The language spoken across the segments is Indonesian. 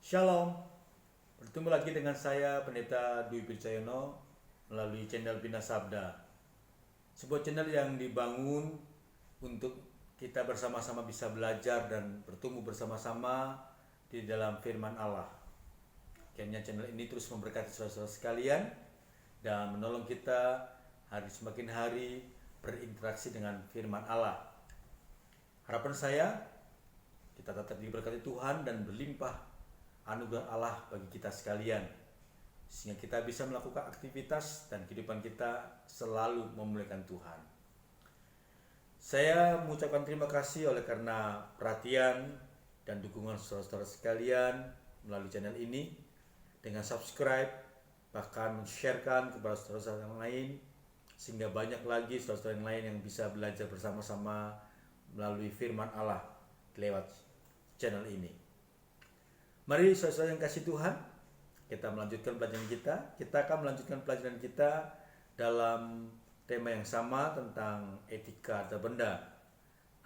Shalom, bertemu lagi dengan saya Pendeta Dwi Pircayono melalui channel Bina Sabda. Sebuah channel yang dibangun untuk kita bersama-sama bisa belajar dan bertumbuh bersama-sama di dalam firman Allah. Kiranya channel ini terus memberkati saudara-saudara sekalian dan menolong kita semakin hari berinteraksi dengan firman Allah. Harapan saya, kita tetap diberkati Tuhan dan berlimpah anugerah Allah bagi kita sekalian, sehingga kita bisa melakukan aktivitas dan kehidupan kita selalu memuliakan Tuhan. Saya mengucapkan terima kasih oleh karena perhatian dan dukungan saudara-saudara sekalian melalui channel ini, dengan subscribe, bahkan men-sharekan kepada saudara-saudara yang lain, sehingga banyak lagi saudara-saudara yang lain yang bisa belajar bersama-sama melalui firman Allah lewat channel ini. Mari saudara yang kasih Tuhan, kita melanjutkan pelajaran kita. Kita akan melanjutkan pelajaran kita dalam tema yang sama tentang etika harta benda.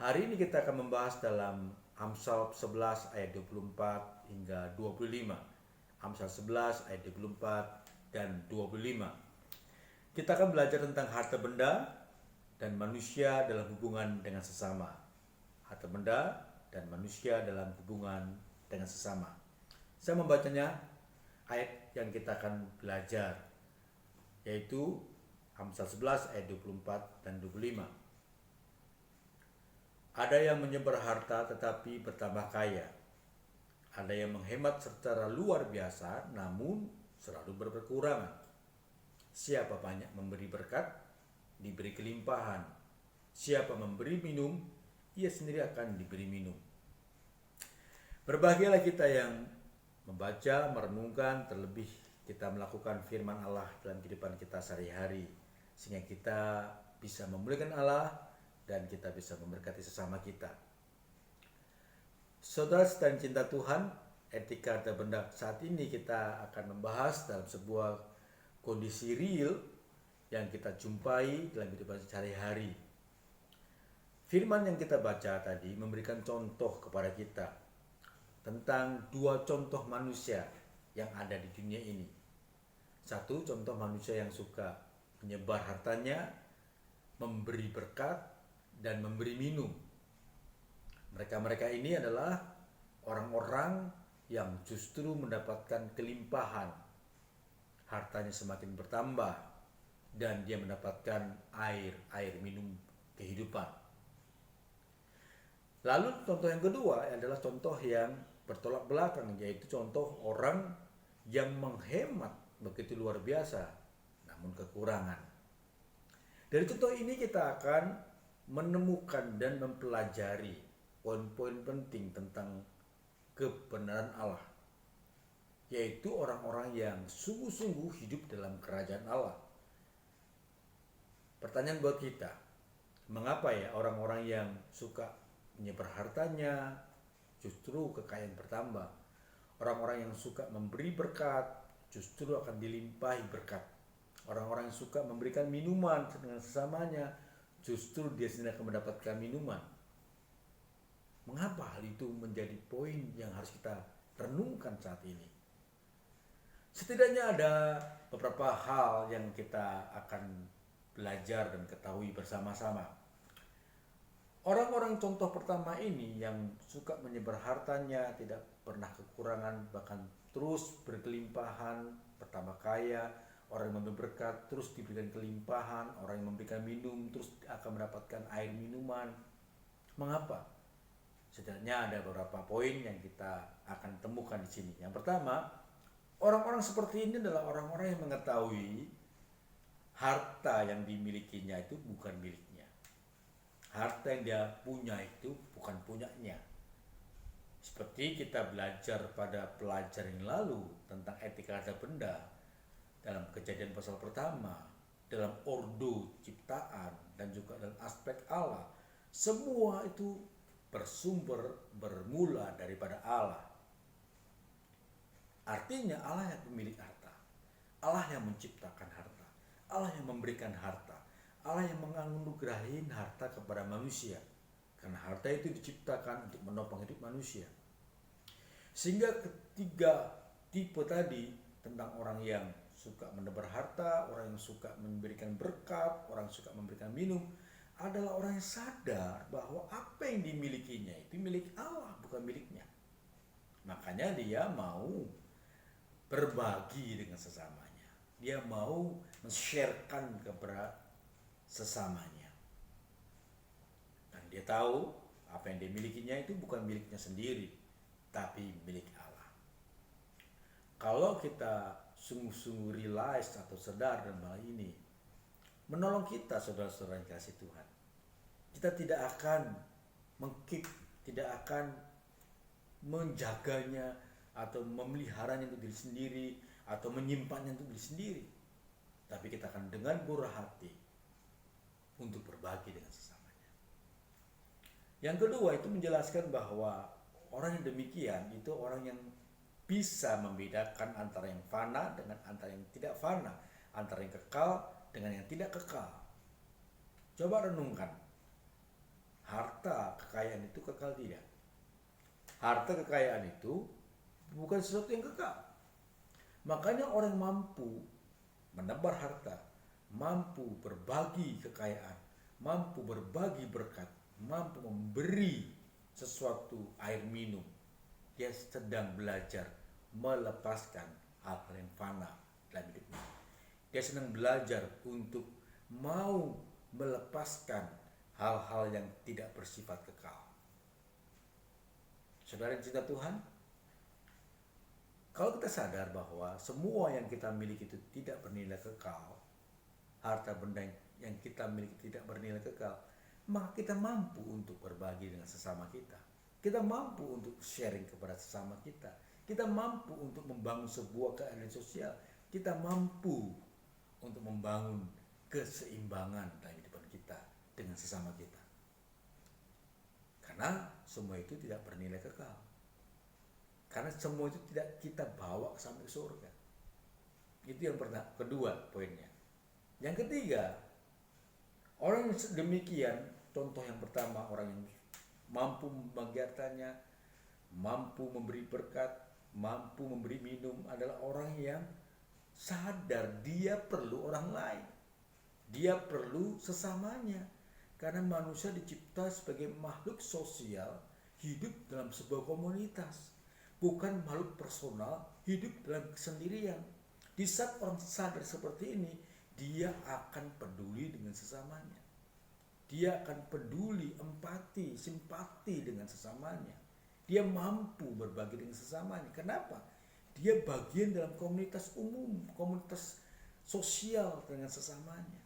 Hari ini kita akan membahas dalam Amsal 11 ayat 24 hingga 25. Amsal 11 ayat 24 dan 25. Kita akan belajar tentang harta benda dan manusia dalam hubungan dengan sesama. Harta benda dan manusia dalam hubungan dengan sesama. Saya membacanya ayat yang kita akan belajar, yaitu Amsal 11 ayat 24 dan 25. Ada yang menyebar harta tetapi bertambah kaya. Ada yang menghemat secara luar biasa namun selalu berkekurangan. Siapa banyak memberi berkat, diberi kelimpahan. Siapa memberi minum, ia sendiri akan diberi minum. Berbahagialah kita yang membaca, merenungkan, terlebih kita melakukan firman Allah dalam kehidupan kita sehari-hari, sehingga kita bisa memuliakan Allah dan kita bisa memberkati sesama kita. Saudara dan cinta Tuhan, etika harta benda saat ini kita akan membahas dalam sebuah kondisi real yang kita jumpai dalam kehidupan sehari-hari. Firman yang kita baca tadi memberikan contoh kepada kita tentang dua contoh manusia yang ada di dunia ini. Satu, contoh manusia yang suka menyebar hartanya, memberi berkat, dan memberi minum. Mereka-mereka ini adalah orang-orang yang justru mendapatkan kelimpahan. Hartanya semakin bertambah, dan dia mendapatkan air minum kehidupan. Lalu contoh yang kedua adalah contoh yang bertolak belakang, yaitu contoh orang yang menghemat begitu luar biasa namun kekurangan. Dari contoh ini kita akan menemukan dan mempelajari poin-poin penting tentang kebenaran Allah, yaitu orang-orang yang sungguh-sungguh hidup dalam kerajaan Allah. Pertanyaan buat kita, mengapa ya orang-orang yang suka menyebar hartanya justru kekayaan bertambah? Orang-orang yang suka memberi berkat justru akan dilimpahi berkat. Orang-orang yang suka memberikan minuman dengan sesamanya justru dia sendiri akan mendapatkan minuman. Mengapa hal itu menjadi poin yang harus kita renungkan saat ini? Setidaknya ada beberapa hal yang kita akan belajar dan ketahui bersama-sama. Orang-orang contoh pertama ini yang suka menyebar hartanya, tidak pernah kekurangan, bahkan terus berkelimpahan, bertambah kaya. Orang yang memberi berkat terus diberikan kelimpahan, orang yang memberikan minum terus akan mendapatkan air minuman. Mengapa? Setidaknya ada beberapa poin yang kita akan temukan di sini. Yang pertama, orang-orang seperti ini adalah orang-orang yang mengetahui harta yang dimilikinya itu bukan miliknya. Harta yang dia punya itu bukan punyanya. Seperti kita belajar pada pelajaran yang lalu tentang etika harta benda dalam Kejadian pasal pertama, dalam ordo ciptaan, dan juga dalam aspek Allah. Semua itu bermula daripada Allah. Artinya Allah yang pemilik harta, Allah yang menciptakan harta, Allah yang memberikan harta, Allah yang menganugerahi harta kepada manusia. Karena harta itu diciptakan untuk menopang hidup manusia. Sehingga ketiga tipe tadi, tentang orang yang suka menebar harta, orang yang suka memberikan berkat, orang yang suka memberikan minum, adalah orang yang sadar bahwa apa yang dimilikinya itu milik Allah, bukan miliknya. Makanya dia mau berbagi dengan sesamanya. Dia mau men-sharekan kepada sesamanya. Dan dia tahu apa yang dia milikinya itu bukan miliknya sendiri, tapi milik Allah. Kalau kita sungguh-sungguh realize atau sadar dalam hal ini, menolong kita saudara-saudara yang kasih Tuhan, kita tidak akan mengkeep, tidak akan menjaganya atau memeliharanya untuk diri sendiri atau menyimpannya untuk diri sendiri, tapi kita akan dengan murah hati untuk berbagi dengan sesamanya. Yang kedua itu menjelaskan bahwa orang yang demikian itu orang yang bisa membedakan antara yang fana dengan antara yang tidak fana, antara yang kekal dengan yang tidak kekal. Coba renungkan, harta kekayaan itu kekal tidak? Harta kekayaan itu bukan sesuatu yang kekal. Makanya orang mampu menebar harta, mampu berbagi kekayaan, mampu berbagi berkat, mampu memberi sesuatu air minum, dia sedang belajar melepaskan hal-hal yang fana dalam hidupnya. Dia sedang belajar untuk mau melepaskan hal-hal yang tidak bersifat kekal. Saudara yang cinta Tuhan, kalau kita sadar bahwa semua yang kita miliki itu tidak bernilai kekal, harta benda yang kita miliki tidak bernilai kekal, maka kita mampu untuk berbagi dengan sesama kita. Kita mampu untuk sharing kepada sesama kita. Kita mampu untuk membangun sebuah keadilan sosial. Kita mampu untuk membangun keseimbangan dalam kehidupan kita dengan sesama kita. Karena semua itu tidak bernilai kekal. Karena semua itu tidak kita bawa sampai ke surga. Itu yang kedua poinnya. Yang ketiga, orang yang demikian, contoh yang pertama, orang yang mampu membagikannya, mampu memberi berkat, mampu memberi minum, adalah orang yang sadar dia perlu orang lain, dia perlu sesamanya. Karena manusia dicipta sebagai makhluk sosial, hidup dalam sebuah komunitas, bukan makhluk personal, hidup dalam kesendirian. Di saat orang sadar seperti ini, dia akan peduli dengan sesamanya. Dia akan peduli, empati, simpati dengan sesamanya. Dia mampu berbagi dengan sesamanya. Kenapa? Dia bagian dalam komunitas umum, komunitas sosial dengan sesamanya.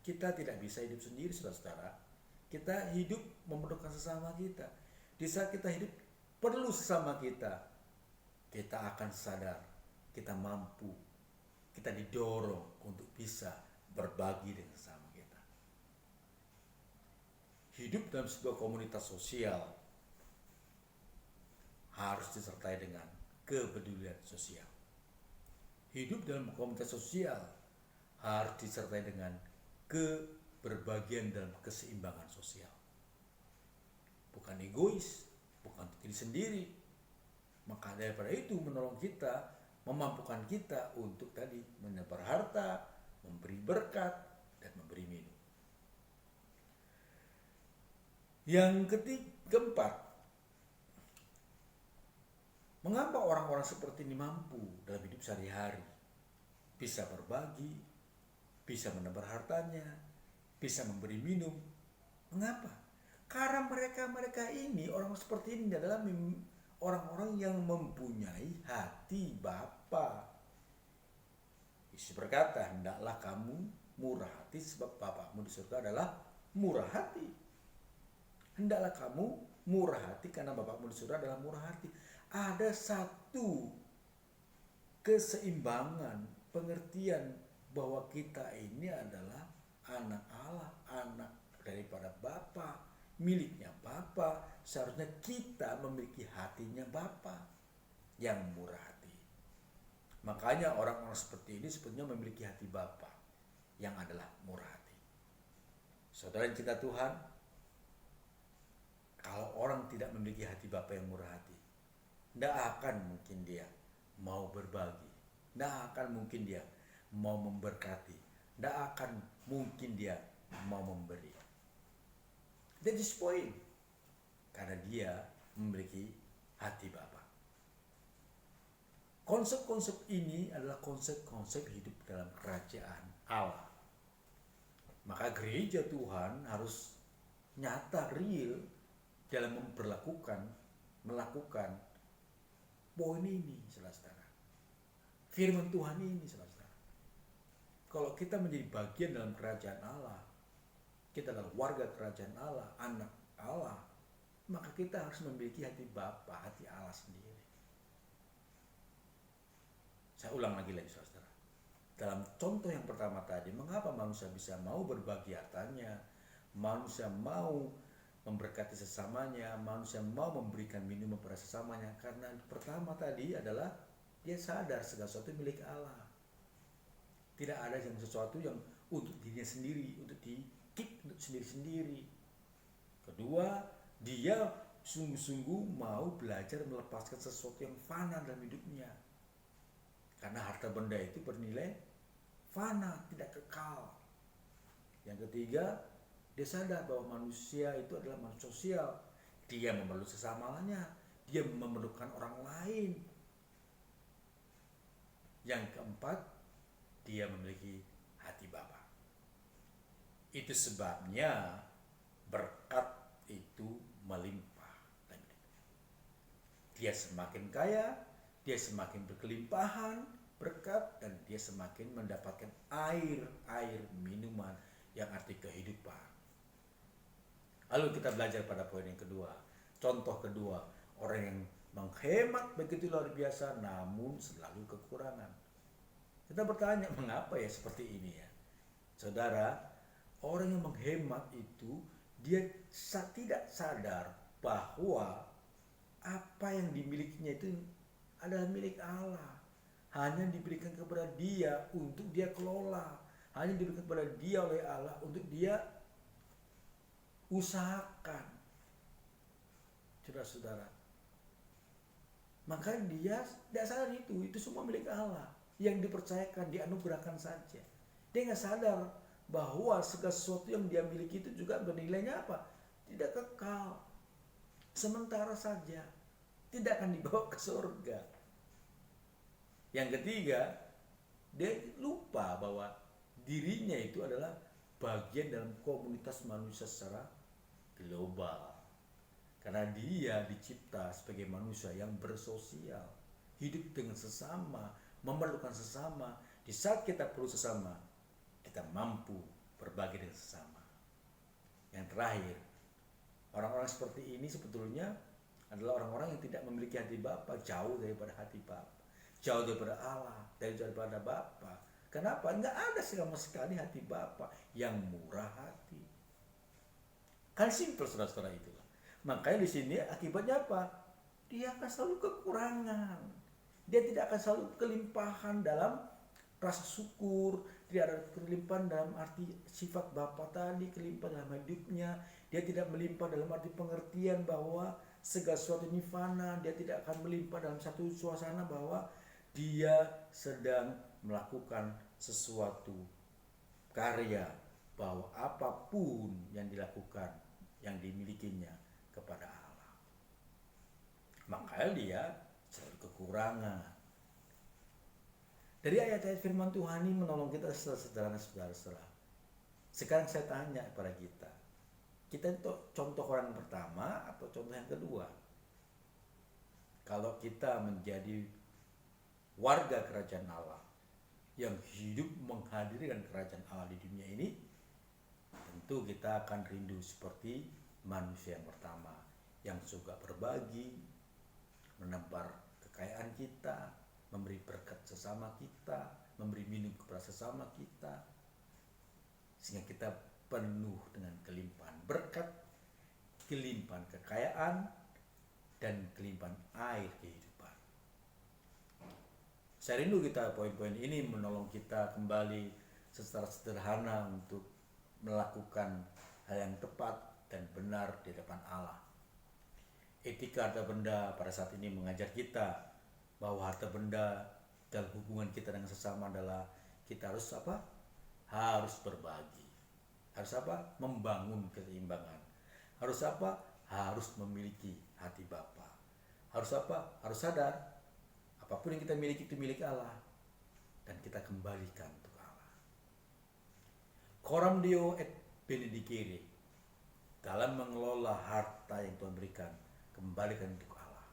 Kita tidak bisa hidup sendiri, saudara-saudara. Kita hidup memerlukan sesama kita. Di saat kita hidup perlu sesama kita, kita akan sadar, kita mampu, kita didorong untuk bisa berbagi dengan sesama kita. Hidup dalam sebuah komunitas sosial harus disertai dengan kepedulian sosial. Hidup dalam komunitas sosial harus disertai dengan keberbagian dalam keseimbangan sosial. Bukan egois, bukan untuk diri sendiri. Maka daripada itu menolong kita, memampukan kita untuk tadi menebar harta, memberi berkat, dan memberi minum. Yang keempat, mengapa orang-orang seperti ini mampu dalam hidup sehari-hari? Bisa berbagi, bisa menebar hartanya, bisa memberi minum. Mengapa? Karena mereka ini, orang seperti ini adalah orang-orang yang mempunyai hati Bapa. Yesus berkata, hendaklah kamu murah hati sebab Bapamu di surga adalah murah hati. Hendaklah kamu murah hati karena Bapamu di surga adalah murah hati. Ada satu keseimbangan, pengertian bahwa kita ini adalah anak Allah, anak daripada Bapa, miliknya Bapa. Seharusnya kita memiliki hatinya Bapa yang murah hati. Makanya orang-orang seperti ini sebetulnya memiliki hati Bapa yang adalah murah hati. Saudara yang cinta Tuhan, kalau orang tidak memiliki hati Bapa yang murah hati, tidak akan mungkin dia mau berbagi, tidak akan mungkin dia mau memberkati, tidak akan mungkin dia mau memberi. That is point. Karena dia memiliki hati Bapa. Konsep-konsep ini adalah konsep-konsep hidup dalam kerajaan Allah. Maka gereja Tuhan harus nyata, real dalam melakukan poin ini, saudara-saudara. Firman Tuhan ini, saudara-saudara. Kalau kita menjadi bagian dalam kerajaan Allah, kita adalah warga kerajaan Allah, anak Allah, maka kita harus memiliki hati Bapa, hati Allah sendiri. Saya ulang lagi, saudara. Dalam contoh yang pertama tadi, mengapa manusia bisa mau berbagi hartanya, manusia mau memberkati sesamanya, manusia mau memberikan minuman pada sesamanya? Karena pertama tadi adalah dia sadar segala sesuatu milik Allah. Tidak ada yang sesuatu yang untuk dirinya sendiri, untuk di-keep untuk sendiri-sendiri. Kedua, dia sungguh-sungguh mau belajar melepaskan sesuatu yang fana dalam hidupnya. Karena harta benda itu bernilai fana, tidak kekal. Yang ketiga, dia sadar bahwa manusia itu adalah manusia sosial. Dia memerlukan sesamanya, dia memerlukan orang lain. Yang keempat, dia memiliki hati Bapa. Itu sebabnya berkat itu melimpah. Dia semakin kaya, dia semakin berkelimpahan berkat, dan dia semakin mendapatkan air minuman yang arti kehidupan. Lalu kita belajar pada poin yang kedua. Contoh kedua, orang yang menghemat begitu luar biasa namun selalu kekurangan. Kita bertanya, mengapa ya seperti ini ya? Saudara, orang yang menghemat itu dia tidak sadar bahwa apa yang dimilikinya itu adalah milik Allah. Hanya diberikan kepada dia untuk dia kelola. Hanya diberikan kepada dia oleh Allah untuk dia usahakan. Saudara-saudara. Maka dia tidak sadar itu semua milik Allah. Yang dipercayakan, dianugerahkan saja. Dia nggak sadar bahwa segala sesuatu yang dia miliki itu juga bernilainya apa? Tidak kekal. Sementara saja. Tidak akan dibawa ke surga. Yang ketiga, dia lupa bahwa dirinya itu adalah bagian dalam komunitas manusia secara global. Karena dia dicipta sebagai manusia yang bersosial, hidup dengan sesama, memerlukan sesama. Di saat kita perlu sesama, kita mampu berbagi dengan sesama. Yang terakhir, orang-orang seperti ini sebetulnya adalah orang-orang yang tidak memiliki hati Bapa, jauh daripada hati Bapa. Jauh daripada Allah, daripada Bapa. Kenapa? Enggak ada sama sekali hati Bapa yang murah hati. Kan simpel, saudara-saudara, itulah. Makanya di sini akibatnya apa? Dia akan selalu kekurangan. Dia tidak akan selalu kelimpahan dalam rasa syukur, tidak ada kelimpahan dalam arti sifat Bapa tadi, kelimpahan dalam hidupnya. Dia tidak melimpah dalam arti pengertian bahwa segala sesuatu ini fana. Dia tidak akan melimpah dalam satu suasana bahwa dia sedang melakukan sesuatu karya, bahwa apapun yang dilakukan, yang dimilikinya kepada Allah. Makanya dia selalu kekurangan. Dari ayat-ayat firman Tuhan ini menolong kita saudara-saudara. Sekarang saya tanya kepada kita itu contoh orang pertama atau contoh yang kedua? Kalau kita menjadi warga kerajaan Allah yang hidup menghadirkan kerajaan Allah di dunia ini, tentu kita akan rindu seperti manusia yang pertama yang suka berbagi, menebar kekayaan kita, memberi berkat sesama kita, memberi minum kepada sesama kita, sehingga kita penuh dengan kelimpahan berkat, kelimpahan kekayaan, dan kelimpahan air kehidupan. Saya rindu kita poin-poin ini menolong kita kembali secara sederhana untuk melakukan hal yang tepat dan benar di depan Allah. Etika harta benda pada saat ini mengajar kita bahwa harta benda dalam hubungan kita dengan sesama adalah kita harus apa? Harus berbagi. Harus apa? Membangun keseimbangan. Harus apa? Harus memiliki hati Bapa. Harus apa? Harus sadar apapun yang kita miliki itu milik Allah dan kita kembalikan untuk Allah. Coram Deo et benedicere. Dalam mengelola harta yang Tuhan berikan, kembalikan untuk Allah.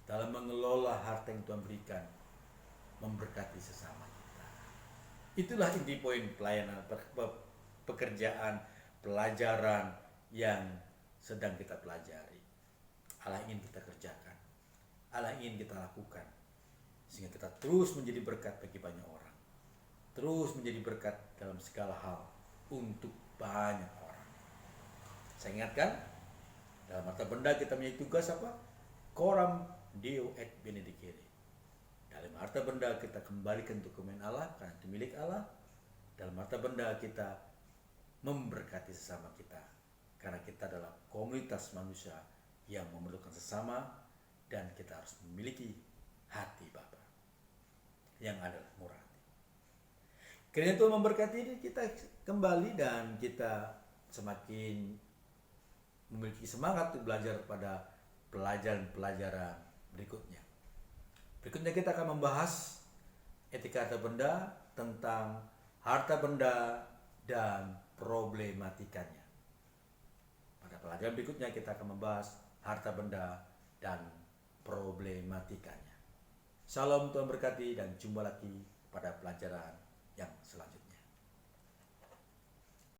Dalam mengelola harta yang Tuhan berikan, memberkati sesama kita. Itulah inti poin pelayanan, pekerjaan, pelajaran yang sedang kita pelajari. Allah ingin kita kerjakan, Allah ingin kita lakukan, sehingga kita terus menjadi berkat bagi banyak orang, terus menjadi berkat dalam segala hal untuk banyak orang. Saya ingatkan, dalam harta benda kita punya tugas apa? Coram Deo et benedicere. Dalam harta benda kita kembalikan untuk kemuliaan Allah karena itu milik Allah. Dalam harta benda kita memberkati sesama kita karena kita adalah komunitas manusia yang memerlukan sesama dan kita harus memiliki hati Bapa yang adalah murah hati. Kiranya Tuhan memberkati kita kembali dan kita semakin memiliki semangat untuk belajar pada pelajaran-pelajaran berikutnya. Berikutnya kita akan membahas etika harta benda, tentang harta benda dan problematikanya. Pada pelajaran berikutnya kita akan membahas harta benda dan problematikanya. Salam, Tuhan berkati, dan jumpa lagi pada pelajaran yang selanjutnya.